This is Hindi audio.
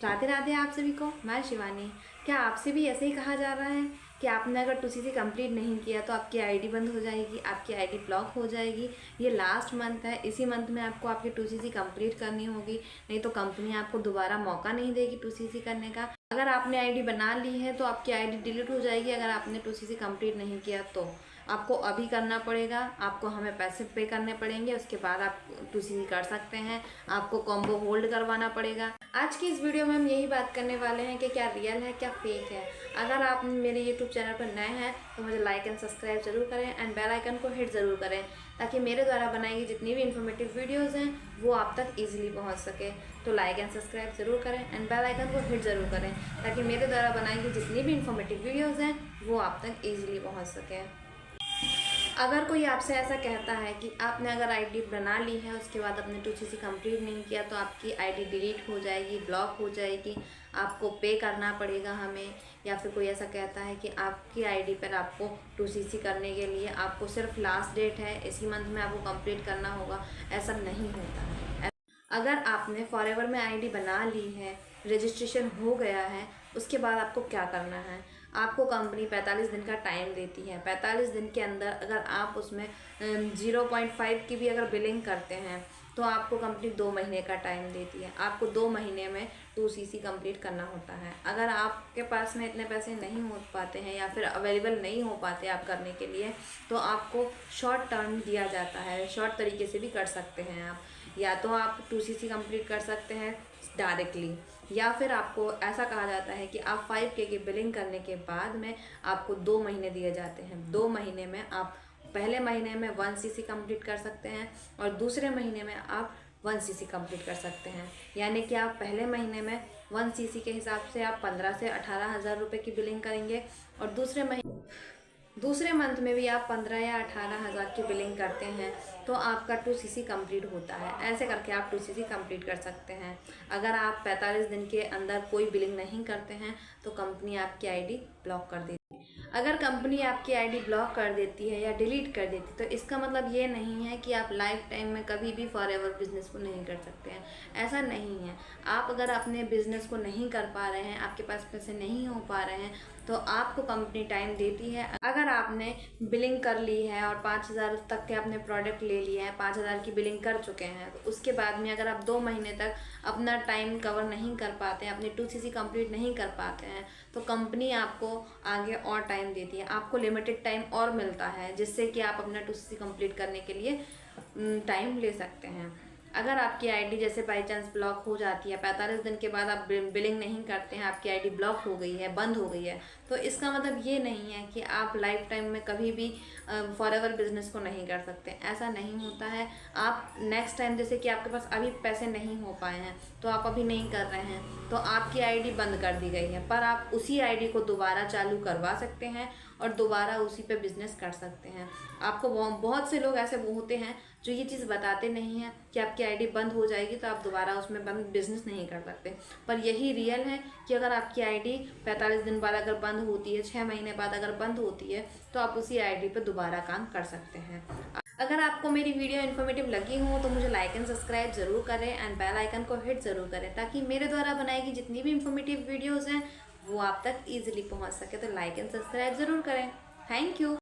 राधे राधे आप सभी को। मैं शिवानी। क्या आपसे भी ऐसे ही कहा जा रहा है कि आपने अगर 2CC कंप्लीट नहीं किया तो आपकी आईडी बंद हो जाएगी, आपकी आईडी ब्लॉक हो जाएगी। ये लास्ट मंथ है, इसी मंथ में आपको आपकी 2CC कंप्लीट करनी होगी, नहीं तो कंपनी आपको दोबारा मौका नहीं देगी 2CC करने का। अगर आपने आईडी बना ली है तो आपकी आईडी डिलीट हो जाएगी। अगर आपने 2CC कंप्लीट नहीं किया तो आपको अभी करना पड़ेगा, आपको हमें पैसे पे करने पड़ेंगे, उसके बाद आप 2CC कर सकते हैं। आपको कॉम्बो होल्ड करवाना पड़ेगा। आज की इस वीडियो में हम यही बात करने वाले हैं कि क्या रियल है क्या फेक है। अगर आप मेरे यूट्यूब चैनल पर नए हैं तो मुझे लाइक एंड सब्सक्राइब जरूर करें एंड बेल आइकन को हिट ज़रूर करें, ताकि मेरे द्वारा बनाई गई जितनी भी इन्फॉर्मेटिव वीडियोज़ हैं वो आप तक ईजिली पहुँच सके। तो लाइक एंड सब्सक्राइब जरूर करें एंड बेल आइकन को हिट ज़रूर करें, ताकि मेरे द्वारा बनाई गई जितनी भी इन्फॉर्मेटिव वीडियोज़ हैं वो आप तक ईजिली पहुँच सकें। अगर कोई आपसे ऐसा कहता है कि आपने अगर आईडी बना ली है उसके बाद आपने 2CC कंप्लीट नहीं किया तो आपकी आईडी डिलीट हो जाएगी, ब्लॉक हो जाएगी, आपको पे करना पड़ेगा हमें, या फिर कोई ऐसा कहता है कि आपकी आईडी पर आपको 2CC करने के लिए आपको सिर्फ लास्ट डेट है, इसी मंथ में आपको कंप्लीट करना होगा, ऐसा नहीं होता है। अगर आपने फॉरएवर में आईडी बना ली है, रजिस्ट्रेशन हो गया है, उसके बाद आपको क्या करना है। आपको कंपनी 45 दिन का टाइम देती है। 45 दिन के अंदर अगर आप उसमें 0.5 की भी अगर बिलिंग करते हैं तो आपको कंपनी 2 महीने का टाइम देती है। आपको 2 महीने में 2CC कंप्लीट करना होता है। अगर आपके पास में इतने पैसे नहीं हो पाते हैं या फिर अवेलेबल नहीं हो पाते आप करने के लिए, तो आपको शॉर्ट टर्म दिया जाता है। शॉर्ट तरीके से भी कर सकते हैं आप, या तो आप 2CC कंप्लीट कर सकते हैं डायरेक्टली, या फिर आपको ऐसा कहा जाता है कि आप 5K की बिलिंग करने के बाद में आपको 2 महीने दिए जाते हैं। 2 महीने में आप पहले महीने में 1CC कंप्लीट कर सकते हैं और दूसरे महीने में आप 1CC कंप्लीट कर सकते हैं। यानी कि आप पहले महीने में 1CC के हिसाब से आप 15 से 18 हज़ार रुपये की बिलिंग करेंगे और दूसरे मंथ में भी आप 15 या 18 हज़ार की बिलिंग करते हैं तो आपका 2CC कंप्लीट होता है। ऐसे करके आप 2CC कंप्लीट कर सकते हैं। अगर आप 45 दिन के अंदर कोई बिलिंग नहीं करते हैं तो कंपनी आपकी आईडी ब्लॉक कर देती है। अगर कंपनी आपकी आईडी ब्लॉक कर देती है या डिलीट कर देती है तो इसका मतलब ये नहीं है कि आप लाइफ टाइम में कभी भी फॉरएवर बिजनेस को नहीं कर सकते हैं। ऐसा नहीं है। आप अगर अपने बिजनेस को नहीं कर पा रहे हैं, आपके पास पैसे नहीं हो पा रहे हैं, तो आपको कंपनी टाइम देती है। अगर आपने बिलिंग कर ली है और 5,000 तक के अपने प्रोडक्ट ले लिए हैं, 5,000 की बिलिंग कर चुके हैं, तो उसके बाद में अगर आप 2 महीने तक अपना टाइम कवर नहीं कर पाते हैं, अपनी 2CC कंप्लीट नहीं कर पाते हैं, तो कंपनी आपको आगे और टाइम देती है। आपको लिमिटेड टाइम और मिलता है, जिससे कि आप अपना 2CC कंप्लीट करने के लिए टाइम ले सकते हैं। अगर आपकी आईडी जैसे बाई चांस ब्लॉक हो जाती है, 45 दिन के बाद आप बिलिंग नहीं करते हैं, आपकी आईडी ब्लॉक हो गई है, बंद हो गई है, तो इसका मतलब ये नहीं है कि आप लाइफ टाइम में कभी भी फॉरएवर बिजनेस को नहीं कर सकते। ऐसा नहीं होता है। आप नेक्स्ट टाइम, जैसे कि आपके पास अभी पैसे नहीं हो पाए हैं तो आप अभी नहीं कर रहे हैं, तो आपकी आईडी बंद कर दी गई है, पर आप उसी आईडी को दोबारा चालू करवा सकते हैं और दोबारा उसी पे बिजनेस कर सकते हैं। आपको बहुत से लोग ऐसे होते हैं जो ये चीज़ बताते नहीं हैं कि आपकी आईडी बंद हो जाएगी तो आप दोबारा उसमें बिजनेस नहीं कर सकते, पर यही रियल है कि अगर आपकी आईडी 45 दिन बाद अगर बंद होती है, 6 महीने बाद अगर बंद होती है, तो आप उसी आईडी पर दोबारा काम कर सकते हैं। अगर आपको मेरी वीडियो इन्फॉर्मेटिव लगी हो तो मुझे लाइक एंड सब्सक्राइब जरूर करें एंड बेल आइकन को हिट ज़रूर करें, ताकि मेरे द्वारा बनाई गई जितनी भी इन्फॉर्मेटिव वीडियोज़ हैं वो आप तक ईजिली पहुँच सके। तो लाइक एंड सब्सक्राइब ज़रूर करें। Thank you.